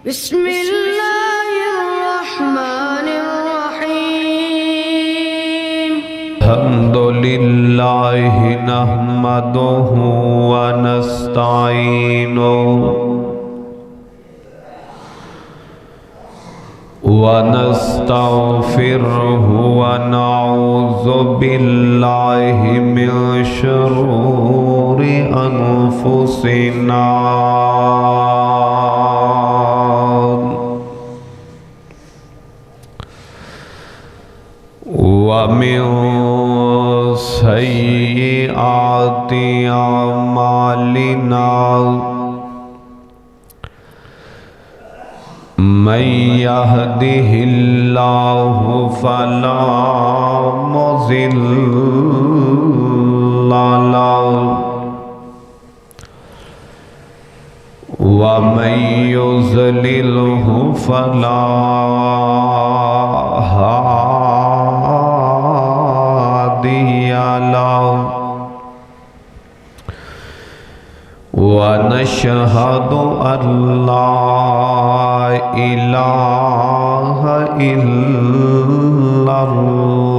بسم الله الرحمن الرحيم الحمد لله نحمده ونستعينه ونستغفره ونعوذ بالله من شرور أنفسنا ومن سيئات أعمالنا من يهده الله فلا مضل له ومن يضلله فلا هادي له ونشهد أن لا إله إلا الله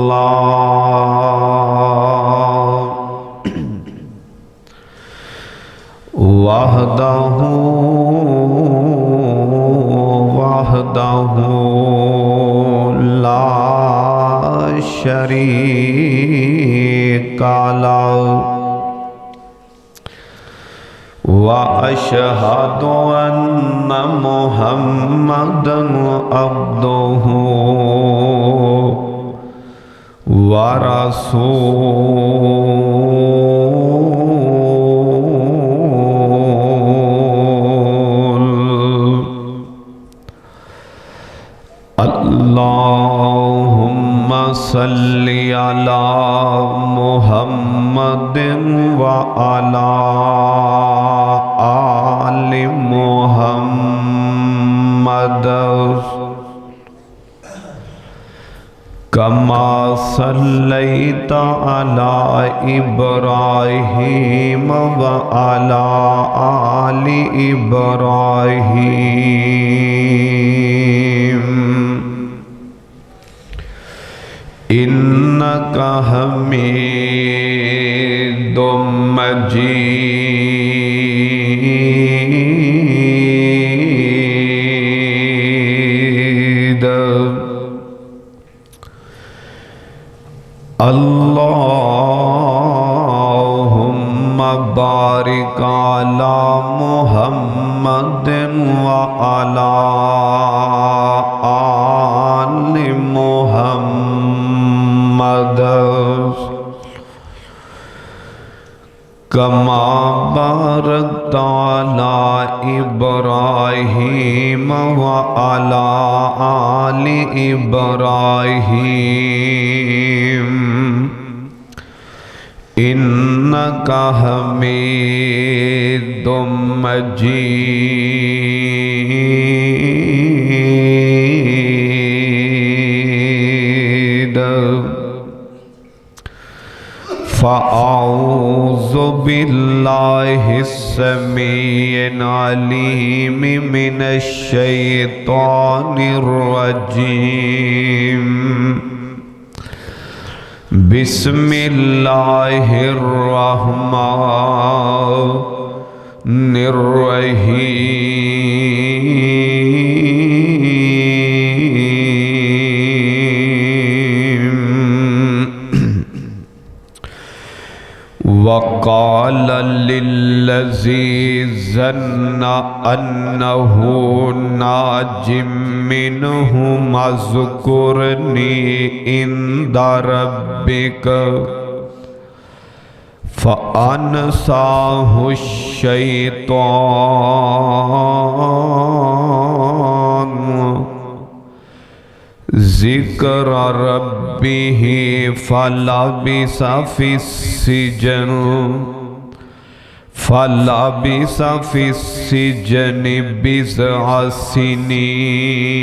وحده لا شريك له وأشهد أن محمدًا عبده ورسوله اللهم صل على محمد وعلى آل محمد كما صليت على إبراهيم وعلى آل إبراهيم إنك حميد مجيد اللهم بارك على محمد وعلى آل محمد كما باركت على إبراهيم وعلى آل إبراهيم إنك حميد مجيد فأعوذ بالله السميع العليم من الشيطان الرجيم بسم الله الرحمن الرحيم وقال للذي ظن أنه ناج منهم اذكرني عند ربك فأنساه الشيطان ذکر ربه فلبث في السجن بضع سنين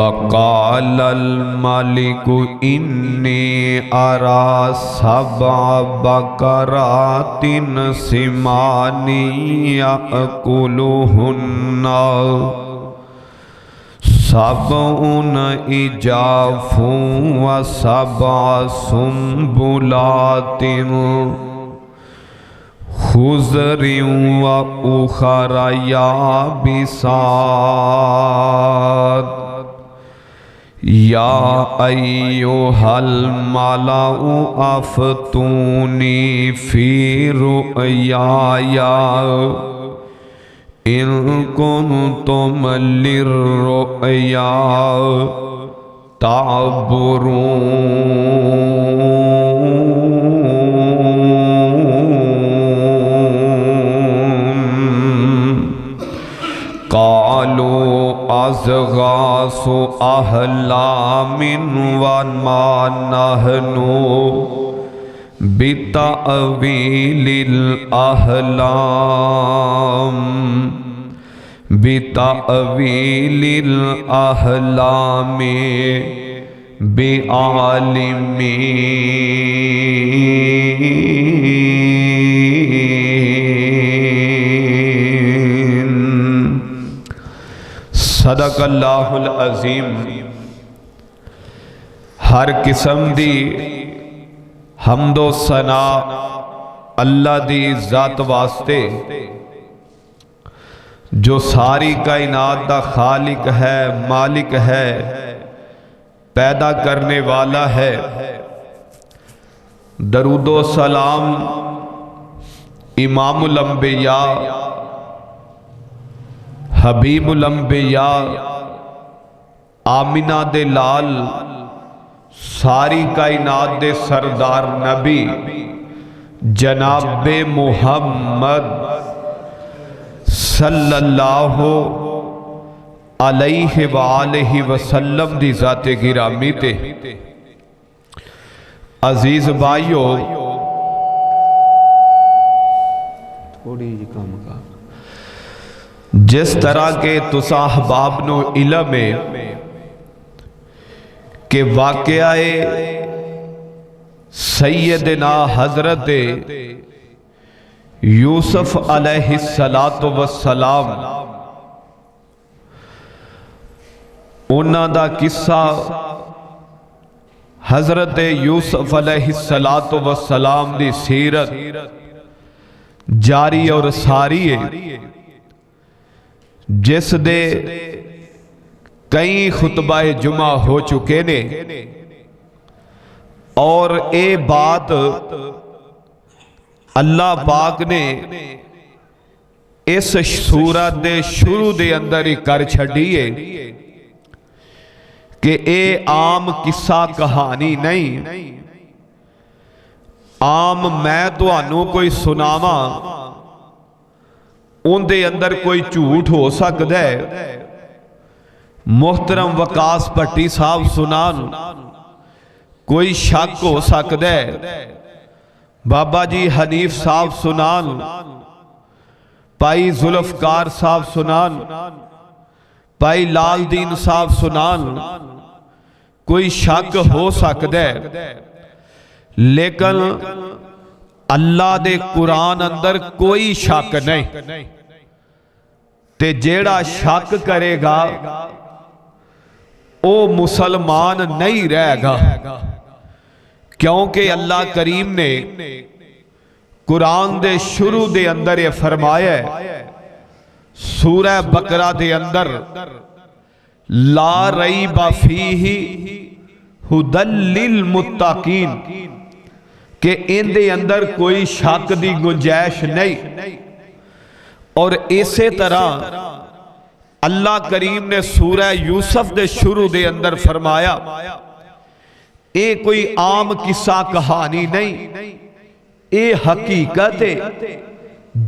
وقال الملك إني أرى 7 بقرات سمان يأكلهن 7 إجاف و7 سنبلات خضر وأخر يابسات يا أيها الملأ أفتوني في رؤياي إن كنتم للرؤيا تعبرون قالوا أضغاث أحلام وما نحن بتأويل الأحلام بعالمين صدق اللہ العظیم۔ ہر قسم دی حمد و ثنا اللہ دی ذات واسطے جو ساری کائنات دا خالق ہے، مالک ہے، پیدا کرنے والا ہے۔ درود و سلام امام الانبیاء، حبیب الانبیاء، آمینہ دے لال، ساری کائنات دے سردار نبی جناب محمد صلی اللہ علیہ وآلہ وسلم دی ذات گرامی تے۔ عزیز بھائیو، تھوڑی جی کام کا جس طرح کے تسا احباب نو علم ہے کہ واقعہ سیدنا حضرت یوسف علیہ السلام انہاں دا قصہ حضرت یوسف علیہ السلام دی سیرت جاری اور ساری ہے، جس دے کئی خطبہ جمعہ ہو چکے نے، اور اے بات اللہ پاک نے اس سورت دے شروع دے اندر ہی کر چھڑیے کہ اے عام قصہ کہانی نہیں، عام میں تو انو کوئی سناواں ان دے اندر کوئی جھوٹ ہو سکتا ہے۔ محترم وقاص پٹی صاحب سنان کوئی شک ہو سکتا ہے، بابا جی حنیف صاحب سنان، پائی ذوالفقار صاحب سنان، پائی لال دین صاحب سنان، کوئی شک ہو سکتا ہے، لیکن اللہ دے قرآن اندر کوئی شک نہیں، تے جیڑا شک کرے گا او مسلمان نہیں رہے گا، کیونکہ اللہ کریم نے قرآن دے شروع دے اندر یہ فرمایا ہے، سورہ بقرہ دے اندر لا ریب فیہ ھدی للمتقین، کہ ان دے اندر کوئی شک دی گنجائش نہیں۔ اور اسی طرح اللہ کریم نے سورہ یوسف دے شروع دے اندر فرمایا اے کوئی عام قصہ کہانی نہیں، اے حقیقت ہے،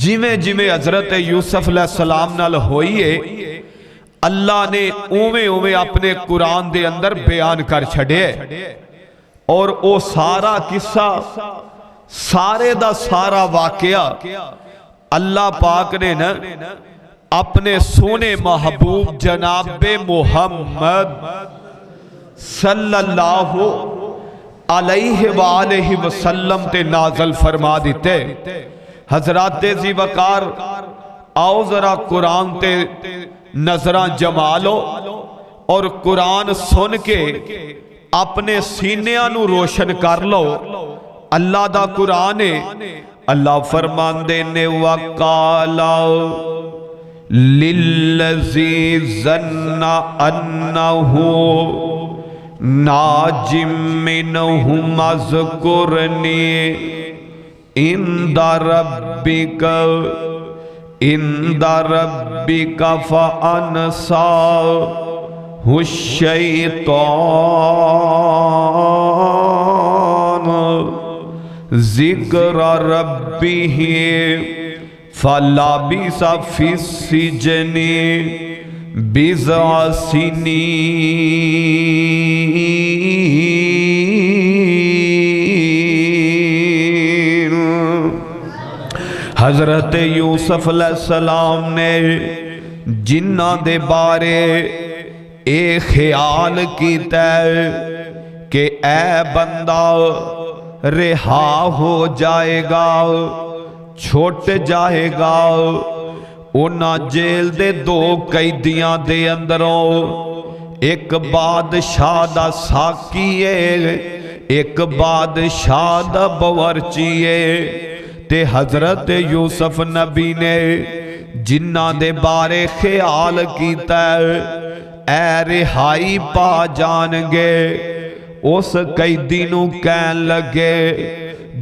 جویں جویں حضرت یوسف علیہ السلام نال ہوئی ہے اللہ نے اویں اپنے قرآن دے اندر بیان کر چھڑے، اور او سارا قصہ سارے دا سارا واقعہ اللہ پاک نے نا اپنے سونے محبوب جناب محمد صلی اللہ علیہ وآلہ وسلم تے نازل فرما دیتے۔ حضرات زی وقار آؤ ذرا قرآن تے نظران جمالو اور قرآن سن کے اپنے سینیاں نو روشن کر لو۔ اللہ دا قرآن ہے، اللہ فرمان دینے وَقَالَ لِلَّذِي ظَنَّ أَنَّهُ نَاجٍ مِّنْهُ اذْكُرْنِي عِنْدَ رَبِّكَ فَأَنْسَاهُ الشَّيْطَانُ ذِكْرَ رَبِّهِ فَلَبِثَ فِي السِّجْنِ بِضْعَ سِنِينَ۔ حضرت یوسف علیہ السلام نے جنہ دے بارے ایک خیال کیتا ہے کہ اے بندہ رہا ہو جائے گا، چھوٹ جائے گا۔ اونا جیل دے دو قیدیاں دے اندروں ایک بادشاہ دا ساکیے ایک بادشاہ دا باورچیے۔ تے حضرت یوسف نبی نے جنہ دے بارے خیال کیتا ہے اے رہائی پا جان گے۔ اس قیدی نو کہن لگے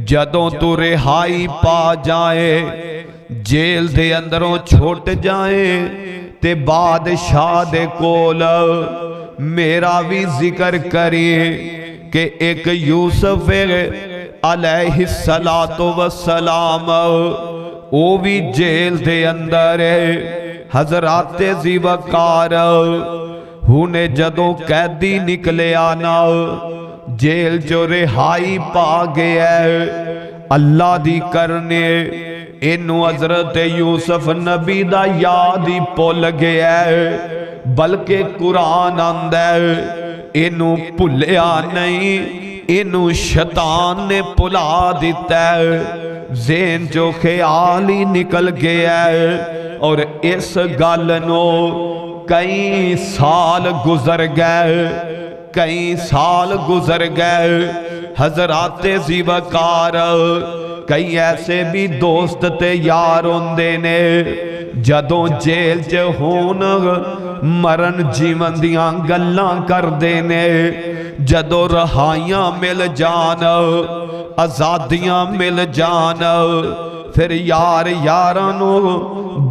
جدوں تو رہائی پا جائے جیل دے اندروں چھوٹ جائے تے بادشاہ دے کول میرا بھی ذکر کریے کہ ایک یوسف علیہ السلام او بھی جیل دے اندر ہے۔ حضرات زی وقار ہونے جدوں قیدی نکلے آنا جیل جو رہائی پا گیا اللہ دی کرنے انہوں حضرت یوسف نبی دا یادی پول گیا بلکہ قرآن آندہ انہوں پلیا نہیں انہوں شیطان نے پلا دیتا ہے۔ ذہن جو خیال ہی نکل گیا ہے اور اس گالنوں کئی سال گزر گئے حضرات زی وقار کئی ایسے بھی دوست تے یار ہوندے نے جدوں جیل چ ہون مرن جیون دیاں گلاں کر دینے جدوں رہائیاں مل جان آزادیاں مل جان پھر یار یارانو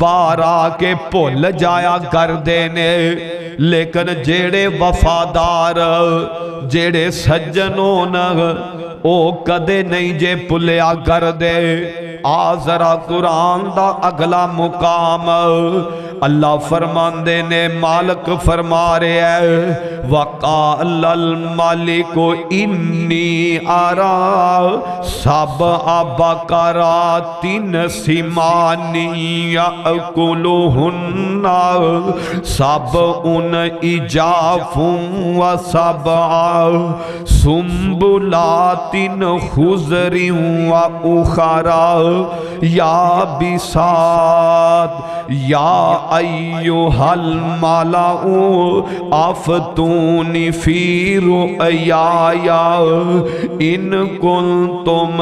بار آ کے بھول جایا کر دینے۔ لیکن جیڑے وفادار جیڑے سجنوں نہ او کدے نہیں جے بھولیا کر دے۔ آ ذرا قرآن دا اگلا مقام اللہ فرماندے نے مالک فرما رہے ہیں وَقَالَ الْمَلِكُ إِنِّي أَرَى سَبْعَ بَقَرَاتٍ سِمَانٍ يَأْكُلُهُنَّ سَبْعٌ عِجَافٌ وَسَبْعَ سُنبُلَاتٍ خُضْرٍ وَأُخَرَ يَابِسَاتٍ یا ایوہا الملأ افتونی فی رؤیایا ان کنتم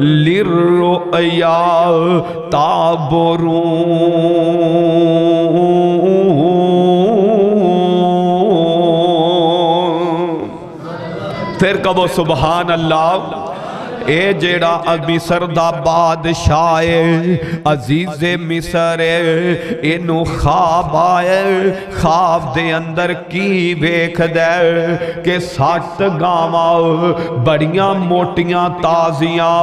للرؤیا تعبرون۔ پھر کہو سبحان اللہ۔ اے جیڑا مصر دا بادشاہ عزیز مصر انو خواب آئے خواب دے اندر کی ویکھ دے کہ 60 گاواں بڑیاں موٹیاں تازیاں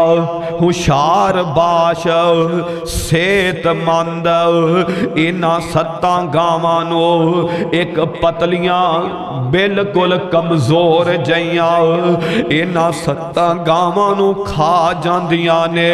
ہوشار باش صحت مند انہاں 7 گاواں نو ایک پتلیاں بالکل کمزور جائیاں انہاں 7 گاواں نو کھا جاندیاں نے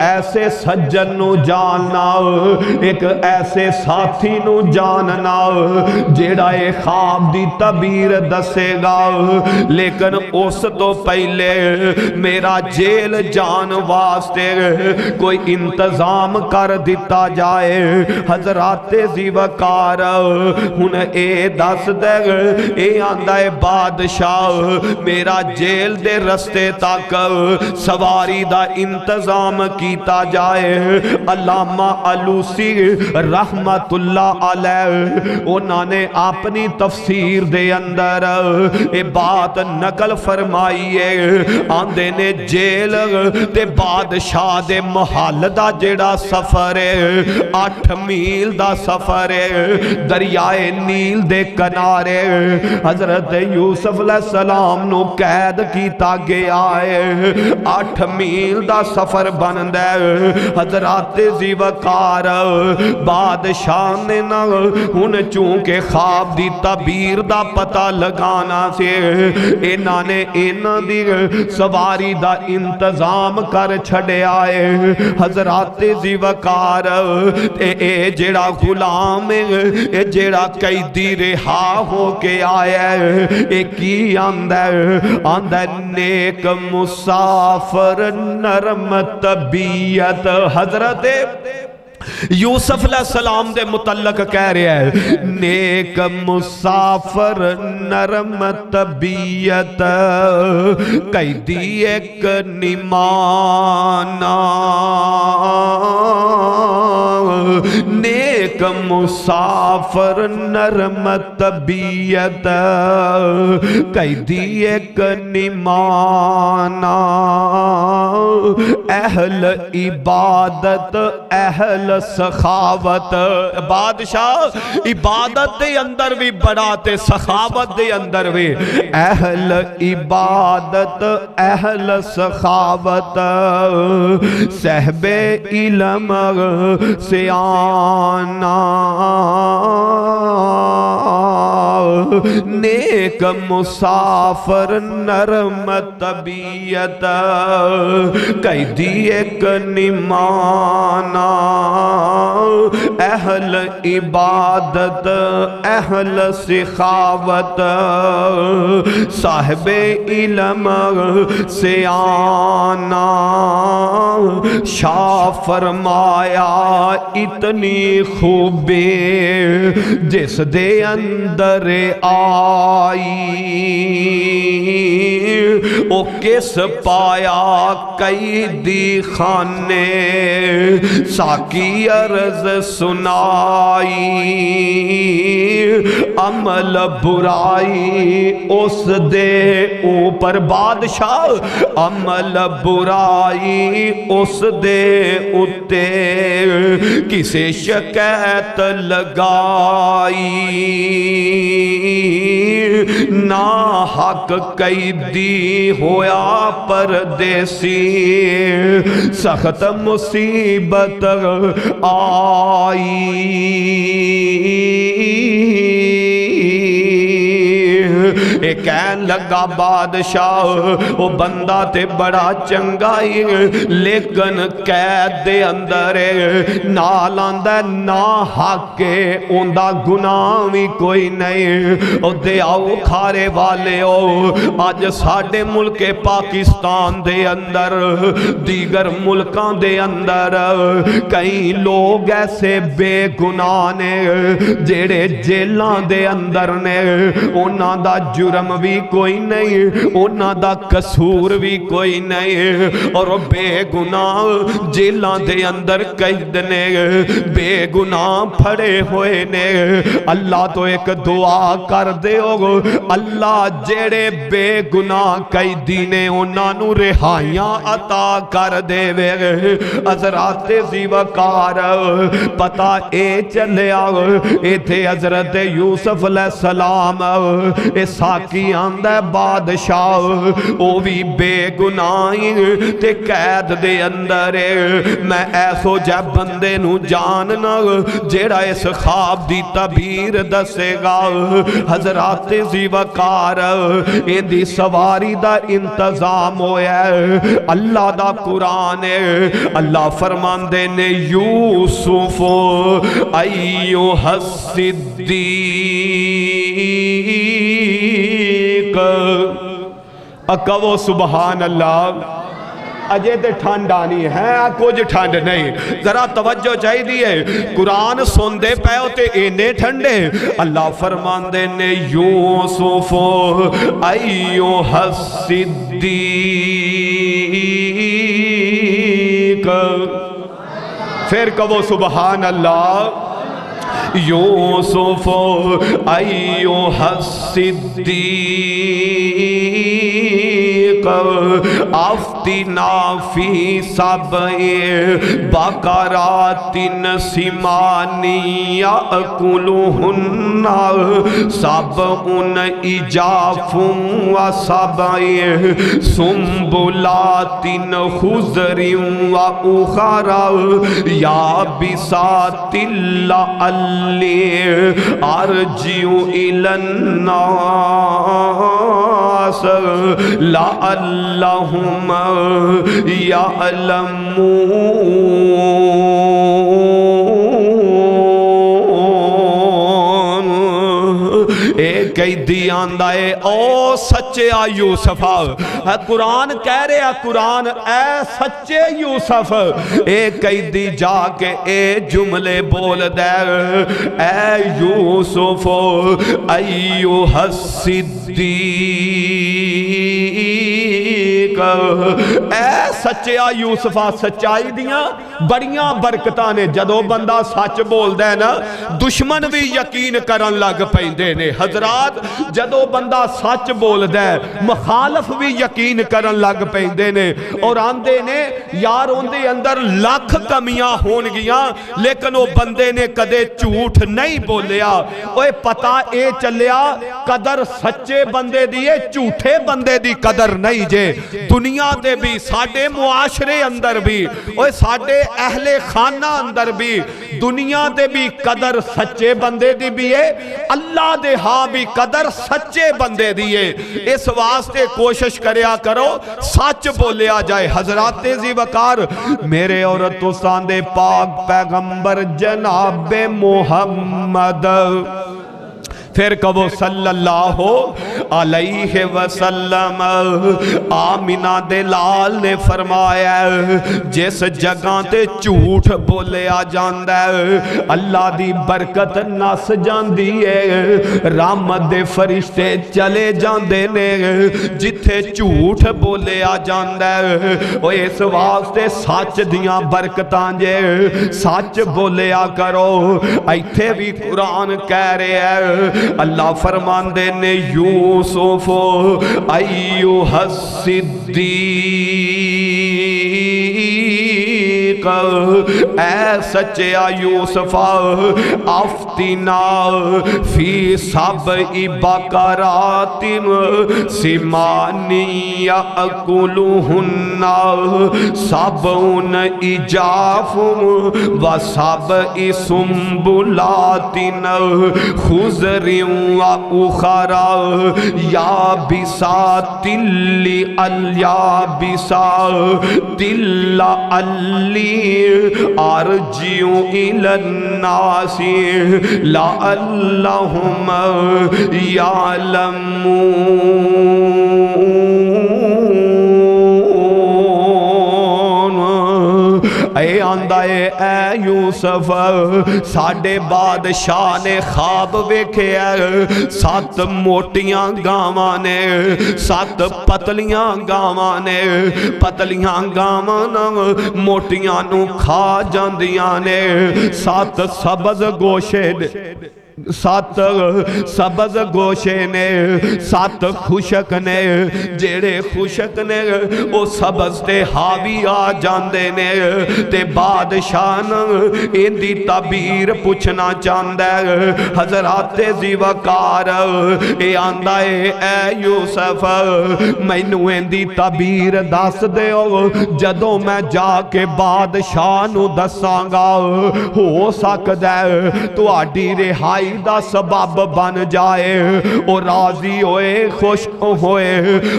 ایسے سجن نو جاننا، ایک ایسے ساتھی نو جاننا جیڑا اے خواب دی تعبیر دسے گا، لیکن اس تو پہلے میرا جیل جان واسطے کوئی انتظام کر دیتا جائے۔ حضرات ذی وقار ہن اے دس دے، اے آندا ہے بادشاہ میرا جیل دے رستے تک سواری دا انتظام کیتا جائے۔ علامہ علوسی رحمت اللہ علیہ انہاں نے اپنی تفسیر دے اندر اے بات نقل فرمائی ہے، آندے نے جیل تے بادشاہ دے محل دا جڑا سفر ہے 8 میل دا سفر ہے، دریائے نیل دے کنارے حضرت یوسف علیہ السلام نو قید کیتا گیا ہے، 8 میل دا سفر بندا ہے۔ حضرات ذی وقار بادشاہ نے نہ ہن چونکہ خواب دی تعبیر دا پتہ لگانا سے انہاں نے انہاں دی سواری دا انتظام کر چھڑیا ہے۔ حضرات ذی وقار اے جڑا غلام اے جڑا قیدی رہا ہو کے آیا ہے، اے کی آندا ہے نیک مسافر نرم طبیعت۔ حضرت یوسف علیہ السلام دے متعلق کہہ رہے ہیں نیک مسافر نرم طبیعت قیدی ایک نمانا، نیک مسافر نرم طبیعت قیدی ایک نمانا، اہل عبادت اہل سخاوت۔ بادشاہ عبادت دے اندر بھی بڑا تے سخاوت دے اندر بھی، اہل عبادت اہل سخاوت صاحب علم سیانا، نیک مسافر نرم طبیعت قیدی ایک نمانا، اہل عبادت اہل سخاوت صاحب علم سیانا، شاہ فرمایا اتنی خوبی جس دے اندر آئی، او کس پایا قیدی خانے ساکی عرض سنائی، عمل برائی اس دے اوپر بادشاہ، عمل برائی اس دے اتے کسے شکایت لگائی، نا حق قیدی ہویا پردیسی سخت مصیبت آئی، اے کہن لگا بادشاہ او بندہ تے بڑا چنگائی، لیکن قید دے اندر نال آندا نا حق اوندا گناہ بھی کوئی نہیں۔ او دے آؤ کھارے والے او آج ساڑھے ملک پاکستان دے اندر دیگر ملکان دے اندر کئی لوگ ایسے بے گناہ نے جیڑے جیلان دے اندر نے، اونا دا جرم بھی کوئی نہیں، اونا دا قصور بھی کوئی نہیں، اور بے گناہ جیلان دے اندر قید نے، بے گناہ پھڑے ہوئے نے۔ اللہ تو ایک دعا کر دے ہو، اللہ جیڑے بے گناہ قیدی نے اونا نو رہائیاں عطا کر دے وے۔ حضرات ذی وقار پتہ اے چلے آؤ، اے تھے حضرت یوسف علیہ السلام اے ساکی باقی آندہ بادشاہ او بھی بے گناہی تے قید دے اندر میں ایسو جے بندے نو جاننا جیڑا اس خواب دی تعبیر دسے گا حضرات ذی وقار ان دی سواری دا انتظام ہویا ہے اللہ دا قرآن ہے اللہ فرماندے نے یوسف ایوہ الصدیق اکو سبحان اللہ اجے تے ٹھنڈ آنی ہے کچھ ٹھنڈ نہیں ذرا توجہ چاہی دیئے قرآن سن دے پیو تے اینے ٹھنڈے اللہ فرماندے نے یوسف ایوہ الصدیق پھر کہو سبحان اللہ یوسف ایوہ الصدیق افتنا فی سبع بقرات سمان یأکلہن سبع عجاف و سبع سنبلات خضر و اخر یابسات لعلی ارجع الی الناس لعلہم یعلمون ایک قیدی آندہ ہے او سچے یوسف قرآن کہہ رہے ہیں قرآن اے سچے یوسف ایک قیدی جا کے اے جملے بول دے اے یوسف ایوہ الصدیق اے سچے یوسفہ سچائی دیاں بڑیاں برکتاں نے جدو بندہ سچ بول دے نا دشمن بھی یقین کرن لگ پیندے نے حضرات جدو بندہ سچ بول دے مخالف بھی یقین کرن لگ پیندے نے اور آندے نے یار اندے اندر لاکھ کمیاں ہون گیاں لیکن وہ بندے نے کدے جھوٹ نہیں بولیا اوے پتا اے چلیا قدر سچے بندے دیئے جھوٹے بندے دی قدر نہیں جے دنیا دے بھی ساڑھے معاشرے اندر بھی اوے ساڑھے اہل خانہ اندر بھی دنیا دے بھی قدر سچے بندے دی بھی ہے اللہ دے ہاں بھی قدر سچے بندے دیئے اس واسطے کوشش کریا کرو سچ بولیا جائے حضرات ذی وقار میرے اور تساں دے پاک پیغمبر جناب محمد پھر کہو صلی اللہ علیہ وسلم آمینہ دلال نے فرمایا جس جگہ تے جھوٹ بولے آ جاندہ اللہ دی برکت نس جاندی ہے رحمت دے فرشتے چلے جاندے نے جتھے جھوٹ بولے آ جاندہ وہ اس واسطے سچ دیاں برکتاں جے سچ بولے آ کرو ایتھے بھی قرآن کہہ رہے ہیں اللہ فرماندے نے یوسف ایوہ الصدیق اے سچے یوسف افتنا فی سبع بقرات سمان یأکلہن سبع عجاف و سبع سنبلات خضر و اخر یابسات الیابسات لعلی ارجع الی الناس لعلہم یعلمون اے آندہ اے یوسف ساڑھے بادشاہ نے خواب ویکھے سات موٹیاں گاواں نے سات پتلیاں گاواں نے پتلیاں گاواں موٹیاں نو کھا جاندیاں نے سات سبز گوشے سات سبز گوشے نے، سات خوشک نے، جیڑے خوشک نے او سبز تے حاوی آ جاندے نے تے بادشاہ ان دی تعبیر پوچھنا چاہندا ہے۔ حضرات زیوکار اے آندا ہے اے یوسف مینوں ان دی تعبیر دس دیو، جدوں میں جا کے بادشاہ نو دساں گا ہو سکدا ہے تہاڈی رہائی دا سبب بن جائے، اور راضی ہوئے خوش ہوئے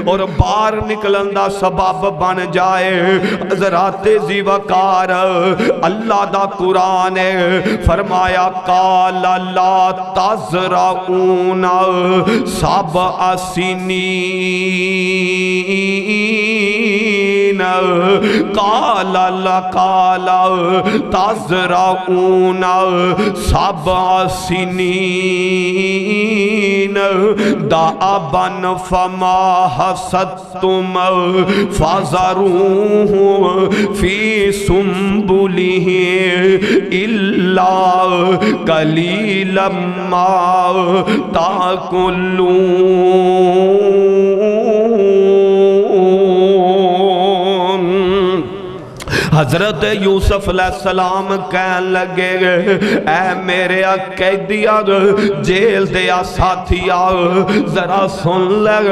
اور باہر نکلن دا سبب بن جائے۔ حضرات زیوکار اللہ دا قرآن فرمایا قال لا تزرعون سبع سنین، قال لقال تزرعون سبع سنین دأبا فما حصدتم فذروه في سنبله إلا قليلا ما تأكلون۔ حضرت یوسف علیہ السلام کہن لگے اے میرے قیدیا جیل دیا ساتھیا ذرا سن لگ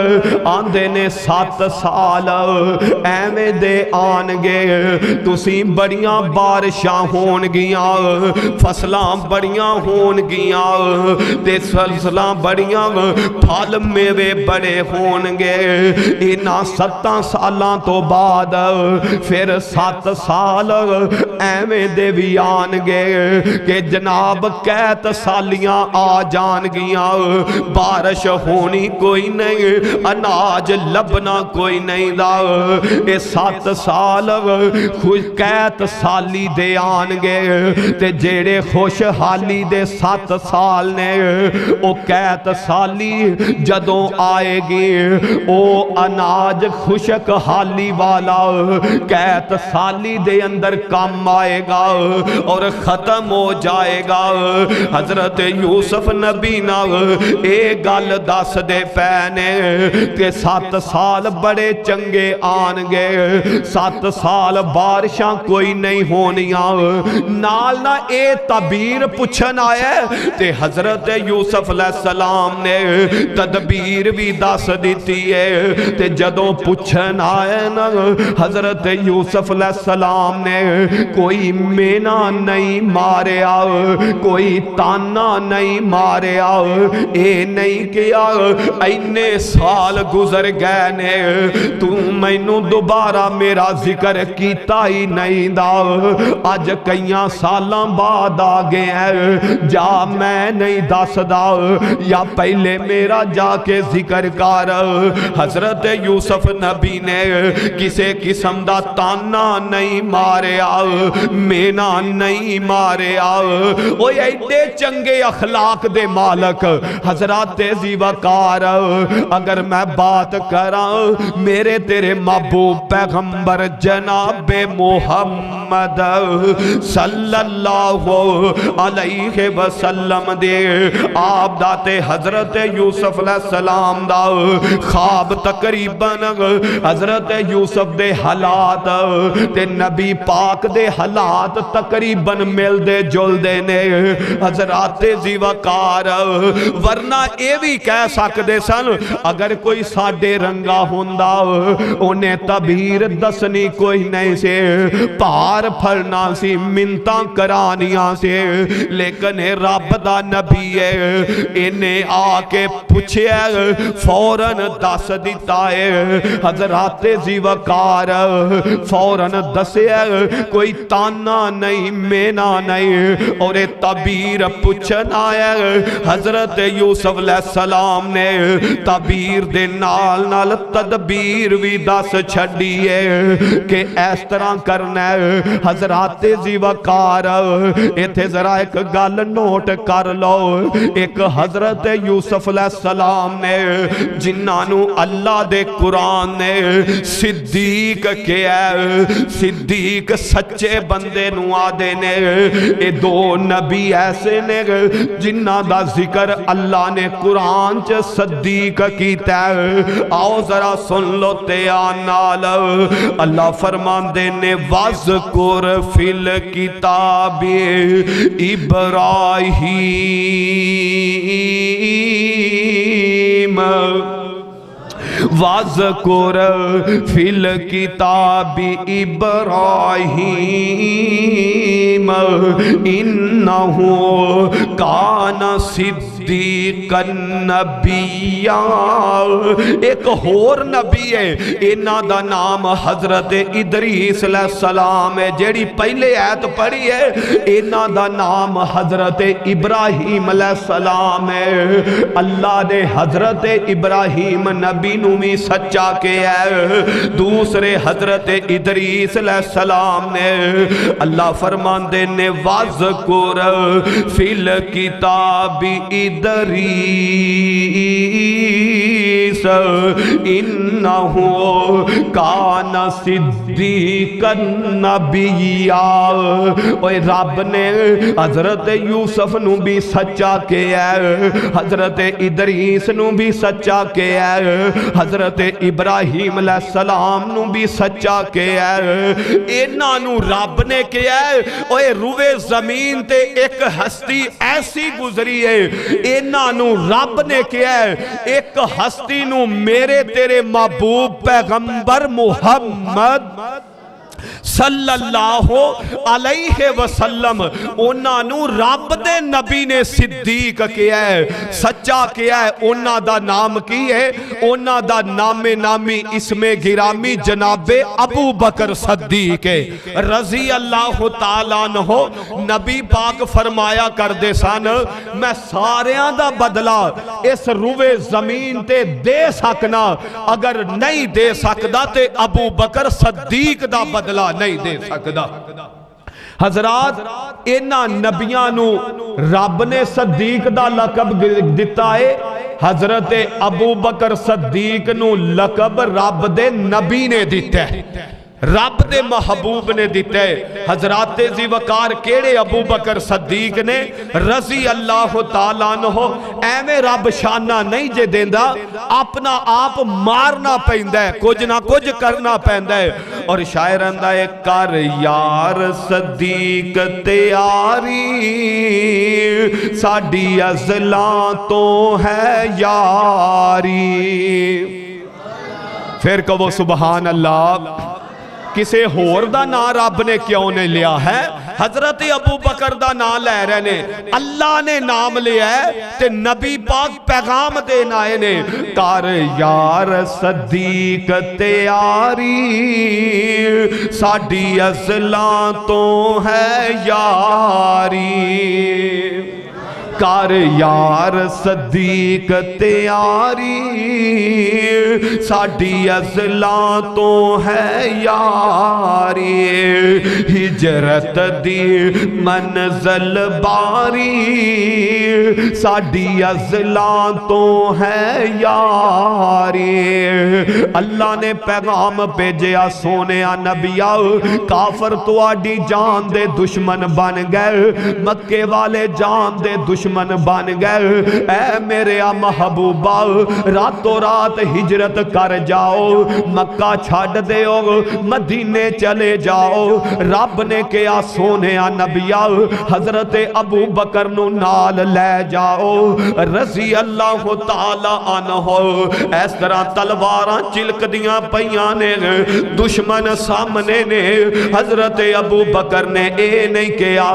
آندے نے 7 سال ایویں دے آن گے، تسی بڑیاں بارشاں ہون گیاں، فصلاں بڑیاں ہون گیاں تے فصلاں بڑیاں پھل میوے بڑے ہون گے۔ انہاں 7 سالاں تو بعد پھر 7 سال ایویں دے بھی آن گے کہ جناب قحط سالیاں آ جان گیاں، بارش ہونی کوئی نہیں، اناج لبنا کوئی نہیں دا۔ اے 7 سال قحط سالی دے آن گے تے جیڑے خوشحالی دے 7 سال نے او قحط سالی جدوں آئے گی او اناج خشک حالی والا قحط سالی دے اندر کام آئے گا اور ختم ہو جائے گا۔ حضرت یوسف نبی نا اے گل دس دے پینے کہ 7 سال بڑے چنگے آن گے، 7 سال بارشاں کوئی نہیں ہونیاں، نال نہ اے تعبیر پوچھن آئے تے حضرت یوسف علیہ السلام نے تدبیر بھی دس دیتی ہے تے جدوں پوچھن آئے نا حضرت یوسف علیہ السلام نے کوئی مینا نہیں ماریا، کوئی تانا نہیں ماریا، اے نہیں کیا اینے سال گزر گئے نے تو مینوں دوبارہ میرا ذکر کیتا ہی نہیں دا، آج کئیاں سالاں بعد آگے ہیں جا میں نہیں دس دا یا پہلے میرا جا کے ذکر کر۔ حضرت یوسف نبی نے کسے قسم دا تانا نہیں ماریا، مینا نہیں ماریا، وہ ایڈے چنگے اخلاق دے مالک حضرات زیوکار اگر میں بات کراں میرے تیرے محبوب پیغمبر جناب محمد صلی اللہ علیہ وسلم دے آپ داتے حضرت یوسف علیہ السلام دا خواب تقریباً حضرت یوسف دے حالات تے نبی پاک دے حالات تقریباً مل دے جل دے نے حضرات زیوکار، ورنہ اے بھی کہہ سکدے سن اگر کوئی ساڈے رنگا ہوندا انہیں تعبیر دسنی کوئی نہیں سے، پار پھڑنا سی منتاں کرانیاں سے، لیکن رب دا نبی ہے انہیں آ کے پوچھے فوراً دس دیتا ہے۔ حضرات زیوکار فوراً دسے کوئی تانا نہیں مینا نہیں اور تعبیر پوچھنا ہے۔ حضرت یوسف علیہ السلام نے تعبیر دے نال نال تدبیر بھی دس چھڑی ہے کہ اس طرح کرنا ہے حضرات زی وقار ایتھے ذرا ایک گل نوٹ کر لو، ایک حضرت یوسف علیہ السلام نے جنہانو اللہ دے قرآن نے صدیق کیا ہے، صدیق سچے بندے نو آدے نے، اے دو نبی ایسے نے جنہ دا ذکر اللہ نے قرآن چ صدیق کیتا ہے۔ آؤ ذرا سن لو تیانال، اللہ فرمان دے نے وَذْكُرْ فِي الْكِتَابِ إِبْرَاهِيمَ وَذْكُرْ فِي الْكِتَابِ إِبْرَاهِيمَ إِنَّهُ كَانَ صِدِّيقًا نَبِيًّا۔ ایک اور نبی ہے، انہاں دا نام حضرت ادریس علیہ السلام ہے، جیڑی پہلے آیت پڑھی ہے انہاں دا نام حضرت ابراہیم علیہ السلام ہے۔ اللہ نے حضرت ابراہیم نبی نومی سچا کے ہے، دوسرے حضرت ادریس علیہ السلام نے اللہ فرمان دے نے وَذْكُرْ فِي الْكِتَابِ ادریس اِنَّهُ كَانَ صِدِّيقًا نَبِيًّا۔ اوہ رب نے حضرت یوسف نو بھی سچا کے ہے، حضرت ادریس نو بھی سچا کے ہے، حضرت ابراہیم علیہ السلام نو بھی سچا کے ہے، انہاں نو رب نے کیا ہے۔ اوہ روئے زمین تے ایک ہستی ایسی گزری ہے، انہاں نو رب نے کیا ہے، ایک ہستی نو میرے تیرے محبوب پیغمبر محمد صلی اللہ علیہ وسلم انہاں نو رب دے نبی نے صدیق کیا ہے، سچا کیا ہے۔ انہاں دا نام کی ہے، انہاں دا نام نامی اسم گرامی جناب ابو بکر صدیق ہے رضی اللہ تعالیٰ عنہ۔ نبی پاک فرمایا کر دے سان میں ساریاں دا بدلہ اس روئے زمین تے دے سکنا، اگر نہیں دے سکدا تے ابو بکر صدیق دا بدلہ نہیں دے سکدا۔ حضرات انہاں نبیاں نو رب نے صدیق دا لقب دیتا ہے، حضرت ابو بکر صدیق نو لقب رب دے نبی نے دیتا ہے، رب دے محبوب نے دیتے۔ حضرات زی وقار کیڑے ابو بکر صدیق نے رضی اللہ تعالیٰ عنہ، ایمیں رب شانہ نہیں جے دیندہ، اپنا آپ مارنا پہندہ ہے، کچھ نہ کچھ کرنا پہندہ ہے۔ اور شاعر اندہ ہے کر یار صدیق تیاری ساڑی ازلاں تو ہے یاری۔ پھر کہو سبحان اللہ۔ کسے ہور دا نا رب نے کیوں نے لیا ہے؟ حضرت ابو بکر دا نا لے رہے نے، اللہ نے نام لیا ہے تے نبی پاک پیغام دینا ہے نے کر یار صدیق تیاری ساڑی ازلاں تو ہے یاری، کر یار صدیق تیاری ساڑی ازلاں تو ہے یاری، ہجرت دی منزل باری ساڑی ازلاں تو ہے یاری۔ اللہ نے پیغام بھیجیا سونیا نبیا، کافر تو آڈی جان دے دشمن بن گئے، مکے والے جان دے دشمن بن گئے، اے میرے محبوبہ راتوں رات ہجرت کر جاؤ، مکہ چھاڑ دیو مدینے چلے جاؤ۔ رب نے کیا سونیا نبیا حضرت ابو بکر نو نال لے جاؤ رضی اللہ تعالیٰ عنہ۔ اس طرح تلواراں چلک دیاں پیاں نے، دشمن سامنے نے، حضرت ابو بکر نے اے نہیں کیا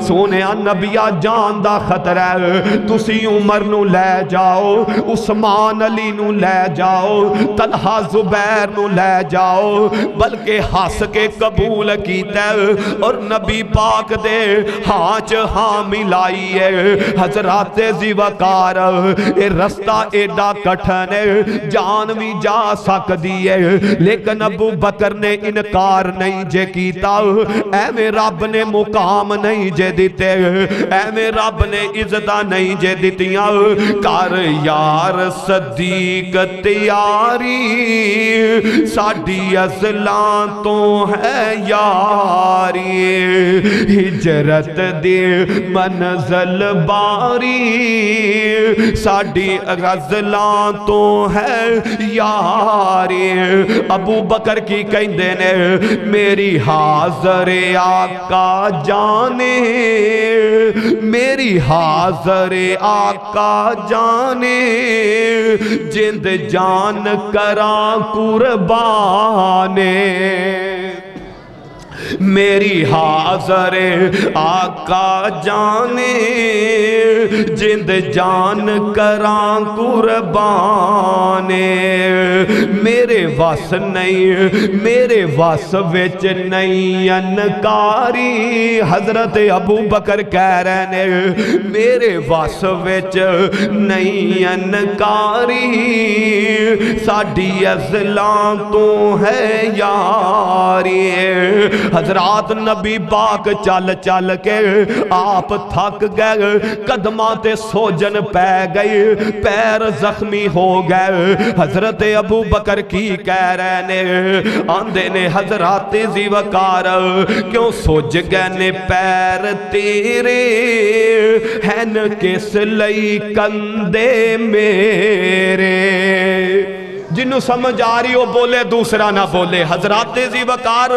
سونیا نبیا جان دا خطرہ خطرہ ہے، تسی عمر نو لے جاؤ، عثمان علی نو لے جاؤ، طلحہ زبیر نو لے جاؤ، بلکہ ہس کے قبول کیتا ہے اور نبی پاک دے ہانچ ہاں ملائی ہے۔ حضرات ذی وقار اے رستہ ایڈا کٹھن ہے، جان بھی جا سکدی ہے، لیکن ابو بکر نے انکار نہیں جے کیتا، اے میں رب نے مقام نہیں جے دیتے، اے میں رب نے عزتہ نہیں جے دیتیاں، کر یار صدیق تیاری ساڑھی ازلاں تو ہے یاری، ہجرت دے منزل باری ساڑھی ازلاں تو ہے یاری۔ ابو بکر کی کہندے نے میری حاضر آقا جانے، میری حاضر آقا جانے، جند جان کراں قربانے، میری حاضر آقا جانے، جند جان کراں قربانے، میرے وس نہیں، میرے وس وچ نہیں انکاری، حضرت ابو بکر کہہ رہے ہیں میرے وس وچ نہیں انکاری، ساڑھی ازلاں تو ہے یاری۔ حضرات نبی پاک چل چل کے آپ تھک گئے، قدماں تے سوجن پہ گئی، پیر زخمی ہو گئے۔ حضرت ابو بکر کی کہہ رہے نے آندے نے حضرات ذی وقار کیوں سوج گئے نے پیر تیرے، ہن کس لئی کندے میرے، جنہوں سمجھ آ رہی ہو بولے دوسرا نہ بولے۔ حضرات ذی وقار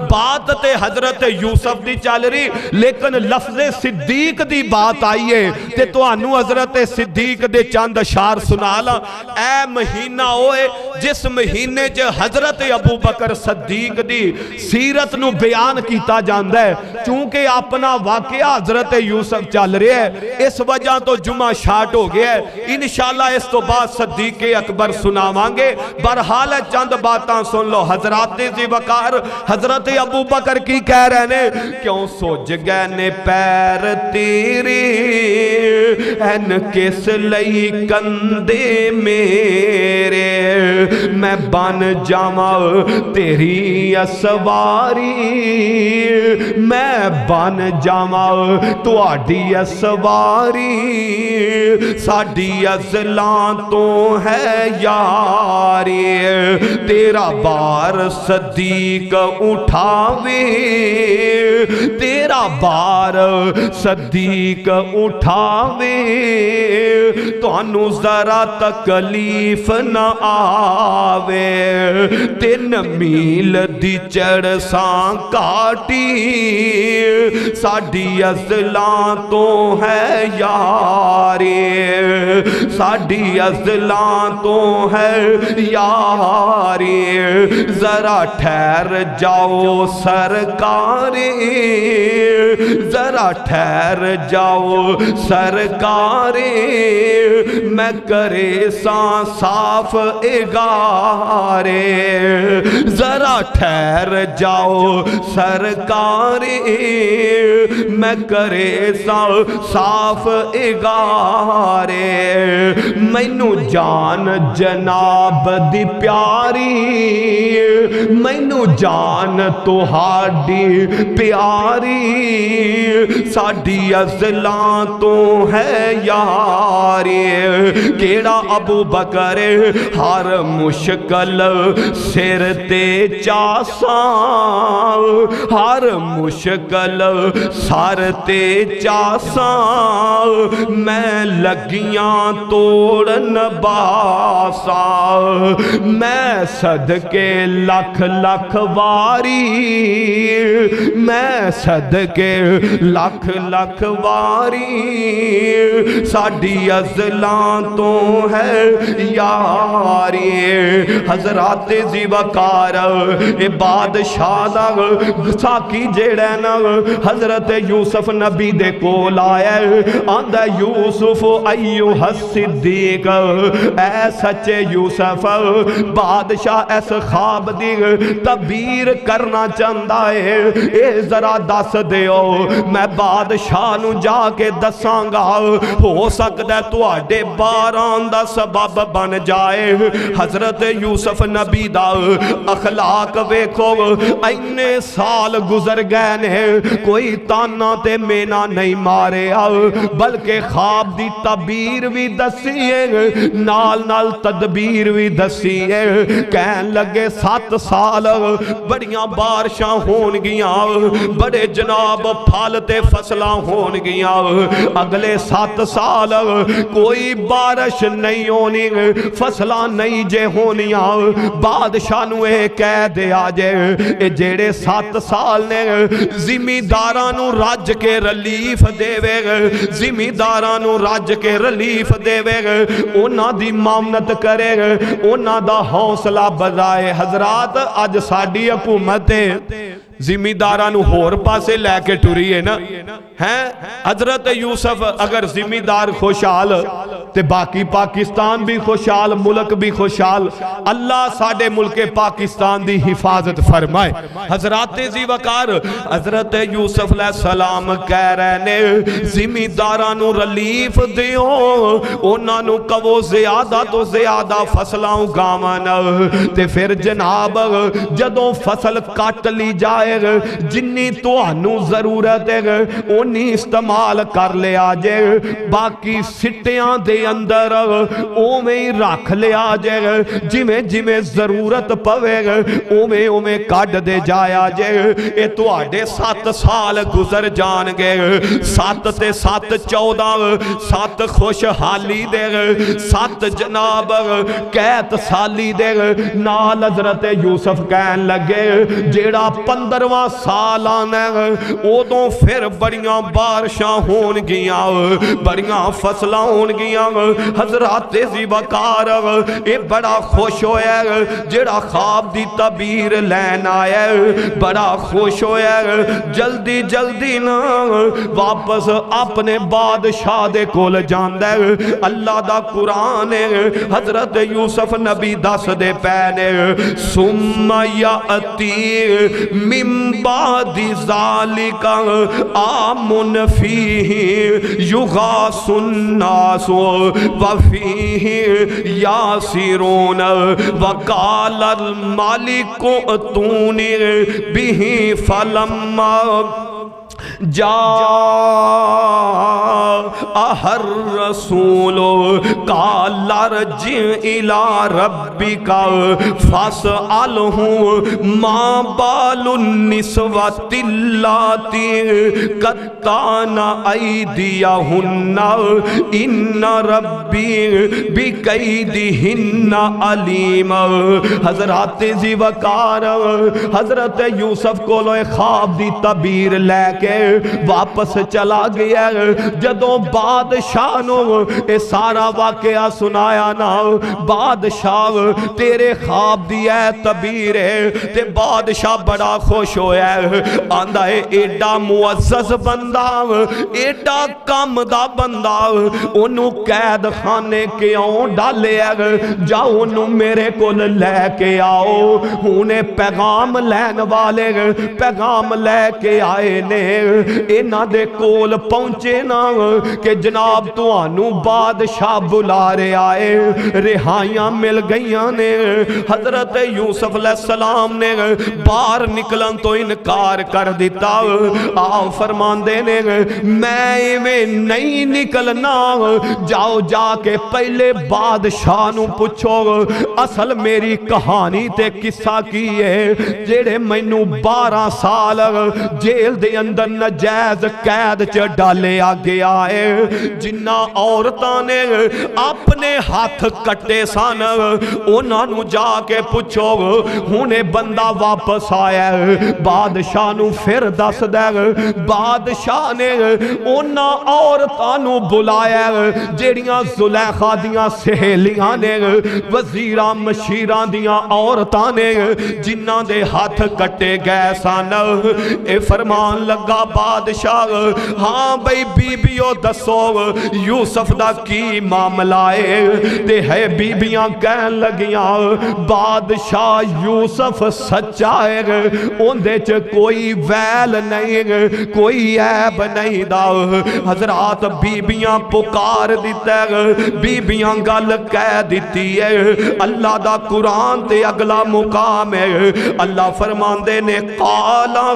بات تے حضرت یوسف دی چل رہی، لیکن لفظ صدیق دی بات آئیے تے تو انو حضرت صدیق دے چند اشار سنالا۔ اے مہینہ ہوئے جس مہینے جے حضرت ابو بکر صدیق دی سیرت نو بیان کیتا جاندہ ہے، چونکہ اپنا واقعہ حضرت یوسف چل رہے ہے، اس وجہ تو جمعہ شاٹ ہو گیا ہے، انشاءاللہ اس تو بعد صدیق اکبر سناوانگے۔ برحال چند باتاں سن لو۔ حضرات ذی وقار حضرت ابو بکر کی کہہ رہے ہیں کیوں سوج گئے نے پیر تیرے، این کس لئی کندے میرے، میں بن جاواں تیری اسواری، میں بن جاواں تہاڈی اسواری، ساڈی ازلاں تو ہے یاری، تیرا بار صدیق اٹھاوے، تیرا بار صدیق اٹھاوے، تو انو ذرا تکلیف نہ آوے، 3 میل دی چڑساں کاٹی، ساڑھی ازلاں تو ہے یاری، ساڑھی ازلاں تو ہے یاری، ذرا ٹھہر جاؤ سرکاری، ذرا ٹھہر جاؤ سرکاری، میں کرے ساں صاف اگارے، ذرا ٹھہر جاؤ سرکاری، میں کرے ساں صاف اگارے، مینوں جان جناب دی پیاری، مینوں جان تہاڈی پیاری، ساڈھی ازلاں تو ہے یاری، کیڑا ابو بکر ہر مشکل سر تے چاساں، ہر مشکل سر تے چاساں، میں لگیاں توڑن باساں، میں صدقے لکھ لکھ واری میں صدقے لکھ لکھ واری ساڈی ازلاں تو ہے یاری حضرات زی وقار اے بادشاہ دا ساکی جیڑا نا حضرت یوسف نبی دے کول آیا آندہ یوسف ایوہ الصدیق اے سچے یوسف بادشاہ ایس خواب دی تعبیر کرنا چاہتا ہے اے ذرا دس دیو میں بادشاہ نو جا کے دساں گا ہو سکتا ہے تو آڈے باران دا سبب بن جائے حضرت یوسف نبی دا اخلاق ویکھو اینے سال گزر گئے نے کوئی تانا تے مینا نہیں مارے بلکہ خواب دی تعبیر بھی دسی ہے نال نال تدبیر بھی دسی ہے کہن لگے 7 سال بڑیاں بارشاں ہون گیاں بڑے جناب پھل تے فصلاں ہون گیاں اگلے 7 سال کوئی بارش نہیں ہونی فصلاں نہیں جے ہونیاں بادشاہ نو اے کہہ دے آجے اے جیڑے 7 سال نے زمیندارانو راج کے ریلیف دے وے زمیندارانو راج کے ریلیف دے وے اونا دی معاونت کرے اونا دا حوصلہ بزائے حضرات آج ساڑی حکومت زمیندارانو ہور پاسے لے کے ٹوری ہے نا حضرت یوسف اگر زمیندار خوشحال تے باقی پاکستان بھی خوشحال ملک بھی خوشحال اللہ ساڑے ملک پاکستان دی حفاظت فرمائے حضرات زی وقار حضرت یوسف علیہ السلام کہہ رہے نے زمیندارانو ریلیف دیو انہوں کہو زیادہ تو زیادہ فصلاں گاوانا تے پھر جناب جدوں فصل کٹ لی جائے جنی تو انو ضرورت ہے انہی استعمال کر لے آجے باقی سٹیاں دے اندر اومیں رکھ لے آجے جمیں ضرورت پوے اومیں کٹ دے جائے آجے اے تو آڈے 7 سال گزر جان گے 7 تے 7 14 7 خوشحالی دے 7 جناب قید سالی دے نال حضرت یوسف کہن لگے جیڑا 15واں سال آنا او تو پھر بڑیاں بارشاں ہون گیاں بڑیاں فصلیں ہون گیاں حضرات زی وقار اے بڑا خوش ہویا جڑا خواب دی تعبیر لین آیا بڑا خوش ہویا جلدی جلدی نا واپس اپنے بادشاہ دے کول جاندے اللہ دا قرآن حضرت یوسف نبی دس دے پینے ثم یأتی من بعد ذالک آمن فیہ یغاث الناس وفیہ یاسرون وقال المالک اتونی بہ فلما جاء الرسول قال ارجع الى ربك فاسأله ما بال النسوة اللاتي قطعن أيديهن إن ربي بكيدهن عليم حضرات زی وقار حضرت یوسف کو لوے خواب دی تعبیر لے کے واپس چلا گیا جدوں بادشاہ نو اے سارا واقعہ سنایا نا بادشاہ تیرے خواب دی اے تعبیر ہے تے بادشاہ بڑا خوش ہویا آندا ہے ایڈا معزز بندہ ایڈا کام دا بندہ انہوں قید خانے کیوں ڈالے جاؤ انہوں میرے کو لے کے آؤ انہیں پیغام لین والے پیغام لے کے آئے نے اینا دے کول پہنچے نا کہ جناب تو آنو بادشاہ بلا رہے آئے رہائیاں مل گئیاں نے حضرت یوسف علیہ السلام نے باہر نکلن تو انکار کر دیتا آپ فرمان دینے میں نہیں نکلنا جاؤ جا کے پہلے بادشاہ نو پوچھو اصل میری کہانی تے قصہ کی ہے جیڑے مینو 12 سال جیل دے اندر نجائز قید چ ڈالیا گیا ہے۔ جنہ عورتاں نے اپنے ہاتھ کٹے سن انہاں نو جا کے پوچھو ہونے بندہ واپس آیا ہے، بادشاہ نو پھر دس دے۔ بادشاہ نے انہاں عورتاں نو بلایا جیڑیاں زلیخا دیاں سہیلیاں نے، وزیراں مشیراں دیاں عورتاں نے، جنہاں دے ہاتھ کٹے گئے سن۔ اے فرمان لگا بادشاہ، ہاں بھئی بیبیو دسو یوسف دا کی معاملہ ہے؟ تے ہے بیبیاں کہن لگیاں بادشاہ یوسف سچا ہے، اندے چ کوئی ویل نہیں، کوئی عیب نہیں دا۔ حضرات بیبیاں پکار دیتا ہے، بیبیاں گل کہہ دیتی ہے۔ اللہ دا قرآن تے اگلا مقام ہے، اللہ فرماندے نے قالا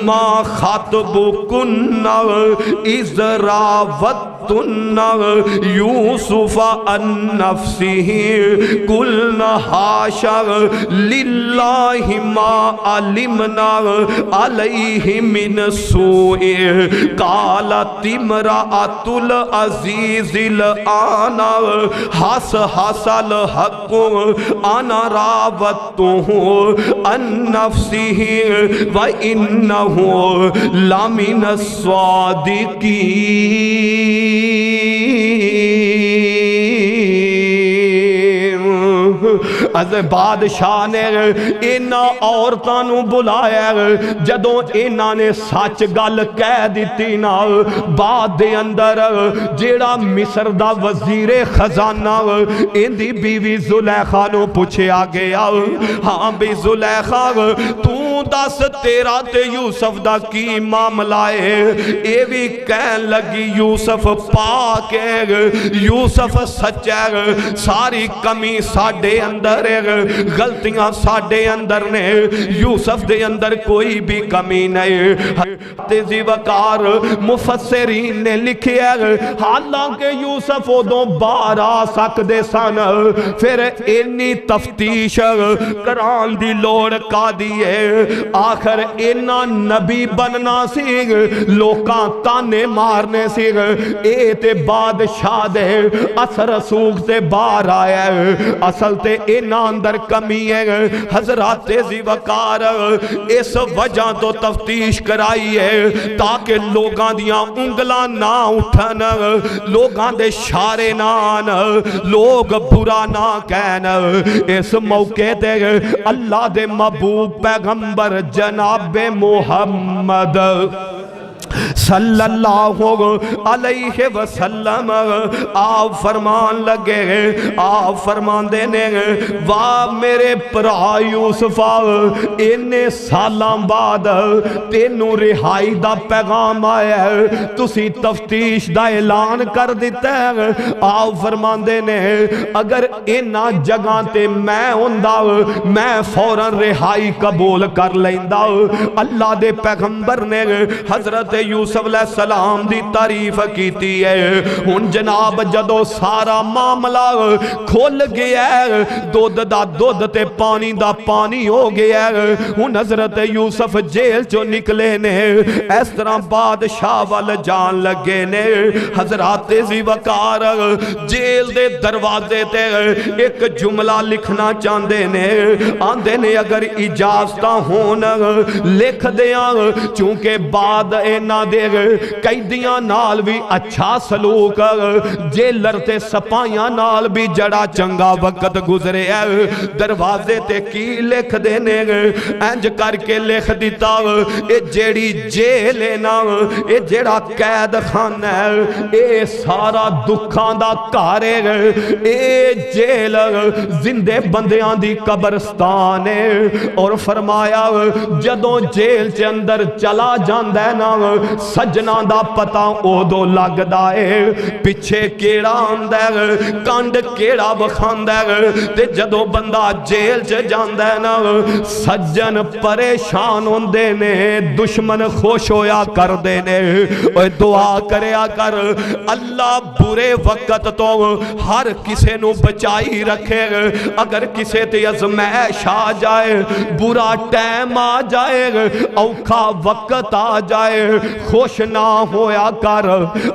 ما خطبکن اذ راوتن یوسف عن نفسہ قلنا حاشا للہ ما علمنا علیہ من سوء قالت امرأۃ العزیز الآن حس حصل حق انا راودتہ عن نفسہ وإنہ لمن الصادقین۔ از بادشاہ نے اینا عورتاں نو بلایا، جدوں اینا نے سچ گل کہہ دیتی نا، بعد دے اندر جیڑا مصر دا وزیر خزانہ ان دی بیوی زلیخا نو پوچھیا گیا، ہاں بھی زلیخا تو دس تیرا تے یوسف دا کی معاملہ ہے؟ اے بھی کہن لگی یوسف پاک ہے، یوسف سچ ہے، ساری کمی ساڈے اندر ہے، غلطیاں ساڈے اندر نے، یوسف دے اندر کوئی بھی کمی نہیں۔ تیزی وقار مفسرین نے لکھیا ہے حالانکہ یوسف ادوں باہر آ سکدے سن، پھر اینی تفتیش کران دی لوڑ کا دیئے، آخر اینا نبی بننا سی، لوکاں تانے مارنے سی، اے تے بادشاہ دے اثر رسوخ سے باہر آیا ہے، اصل تے اینا اندر کمی ہے۔ حضرات تیزی وقار اس وجہ تو تفتیش کرائی ہے تاکہ لوگاں دیاں انگلاں نہ اٹھن، لوگاں دے شارے نہ آن، لوگ برا نہ کہن۔ اس موقع تے اللہ دے محبوب پیغمبر جناب محمد صلی اللہ علیہ وسلم آپ فرمان لگے، آپ فرمان دینے واہ میرے پرا یوسفہ انہیں سالاں بعد تینوں رہائی دا پیغام آیا ہے، تسی تفتیش دا اعلان کر دیتا ہے۔ آپ فرمان دینے اگر اینا جگہ تے میں ہوندہ میں فوراں رہائی قبول کر لیندہ۔ اللہ دے پیغمبر نے حضرت یوسف علیہ السلام دی تعریف کیتی ہے۔ ہن جناب جدو سارا معاملہ کھول گیا ہے، دودھ دا دودھ تے پانی دا پانی ہو گیا ہے، ہن حضرت یوسف جیل چو نکلے نے، اس طرح بادشاہ وال جان لگے نے۔ حضرات تیزی وقار جیل دے دروازے تے ایک جملہ لکھنا چاندے نے، آندے نے اگر اجازتہ ہون لکھ دیاں، چونکہ بعد اینا دے قیدیاں نال بھی اچھا سلوک، جیلر تے سپائیاں نال بھی جڑا چنگا وقت گزرے ہے۔ دروازے تے کی لکھ دینے انج کر کے لکھ دیتا اے جیڑی جیل ہے نا، اے جیڑا قید خان ہے، اے سارا دکھان دا کارے، اے جیل زندے بندیاں دی قبرستان ہے۔ اور فرمایا جدوں جیل چے اندر چلا جاندہ ہے نا، سجنا دا پتا اودو لگدا ہے پیچھے کیڑا آندا ہے کانڈ کیڑا وکھاندا ہے تے جدوں بندہ جیل چ جاندا ہے نا سجن پریشان ہوندے نے دشمن خوش ہویا کردے نے اوے دعا کریا کر اللہ برے وقت تو ہر کسے نو بچائی رکھے اگر کسے تے ازمائش آ جائے برا ٹائم آ جائے اوکھا وقت آ جائے خوش نہ ہویا کر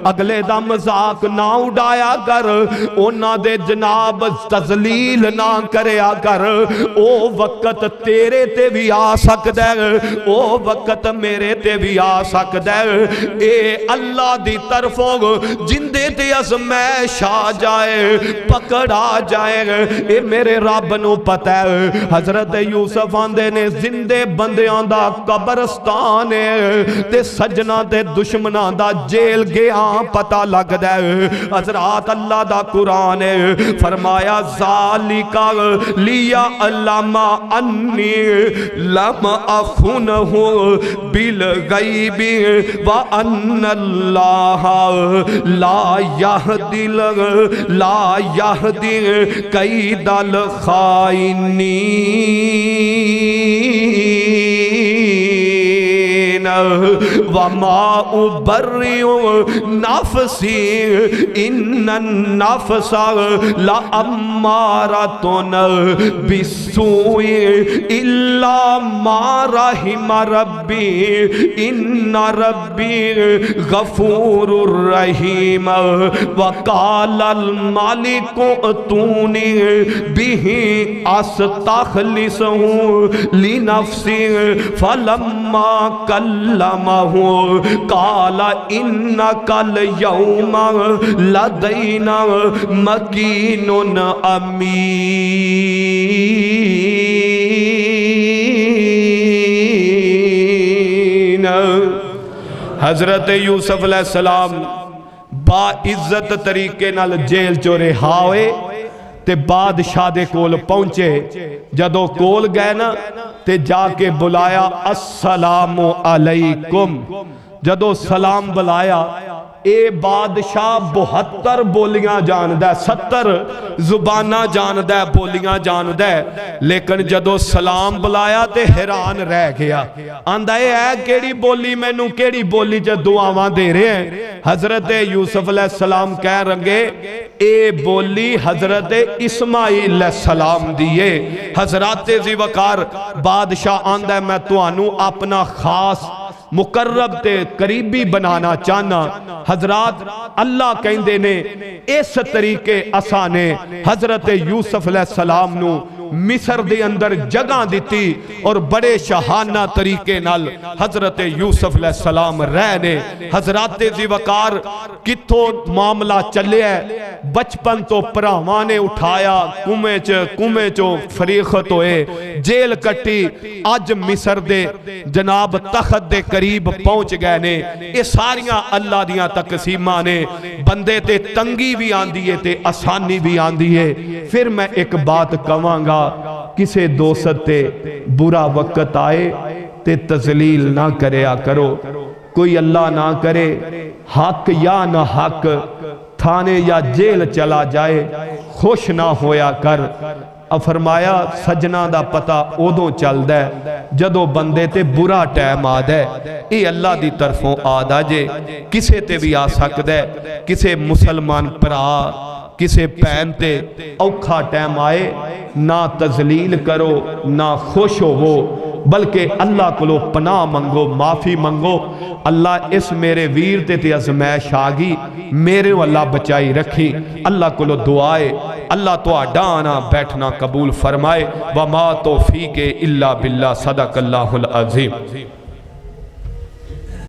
اگلے دا مذاق نہ اڑایا کر اونا دے جناب تذلیل نہ کریا کر او وقت تیرے تے بھی آ سکتا ہے او وقت میرے تے بھی آ سکتا ہے اے اللہ دی طرفوں جندے تے ازمائش آ جائے پکڑا جائے اے میرے رب نو پتہ ہے حضرت یوسف آندے نے زندے بندیاں دا قبرستان ہے تے سجنا تے دشمناں دا جیل گیا پتہ لگ دے حضرات اللہ دا قرآن ہے فرمایا ذالکا لیا علامہ انی لم اخونہ بالغیب وان اللہ لا یہدی کید الخائنین وما ابرئ نفسی ان النفس لامارۃ بالسوء الا ما رحم ربی ان ربی غفور رحیم وقال الملک اتونی بہ استخلصہ لنفسی فلما کلمہ قال انک اليوم لدینا مکین امین حضرت یوسف علیہ السلام با عزت طریقے نال جیل چو رہا ہوئے تے بادشاہ دے کول پہنچے جدو کول گئے نا تے جا کے بلایا السلام علیکم جدو سلام بلایا اے بادشاہ 72 بولیاں جاندہ 70 زبانہ جاندہ بولیاں جاندہ لیکن جدو سلام بلایا تے حیران رہ گیا آندہ اے کیڑی بولی میں نو کیڑی بولی جا دعاواں دے رہے ہیں حضرت یوسف علیہ السلام کہہ رنگے اے بولی حضرت اسماعیل علیہ السلام دیئے حضرات زی وقار بادشاہ آندہ میں تو آنو اپنا خاص مقرب تے قریبی بنانا چاہنا حضرات اللہ کہندے نے اس طریقے آسانے حضرت یوسف علیہ السلام نو مصر دے اندر جگہ دیتی اور بڑے شاہانہ طریقے نال حضرت یوسف علیہ السلام رہنے حضرات زی وقار کتھو معاملہ چلے ہے بچپن تو پراوانے اٹھایا کمے چو فریخت ہوئے جیل کٹی آج مصر دے جناب تخت دے قریب پہنچ گئے نے یہ ساریاں اللہ دیاں تقسیمہ نے بندے تے تنگی بھی آندی ہے تے آسانی بھی آندی ہے پھر میں ایک بات کہاں گا کسے دوست تے برا وقت آئے تے تذلیل نہ کریا کرو کوئی اللہ نہ کرے حق یا نہ حق تھانے یا جیل چلا جائے خوش نہ ہویا کر فرمایا سجنا دا پتا اودوں چل دے جدو بندے تے برا ٹائم آ دے اے اللہ دی طرفوں آدھا جے کسے تے بھی آ سکدے کسے مسلمان پرا کسے پین تے اوکھا ٹائم آئے نہ تذلیل کرو نہ خوش ہو بلکہ اللہ کو لو پناہ منگو معافی منگو اللہ اس میرے ویر تے ازمائش آگی میرے اللہ بچائی رکھی اللہ کو لو دعائے اللہ تو آڈانا بیٹھنا قبول فرمائے وما توفیق الا باللہ صدق اللہ العظیم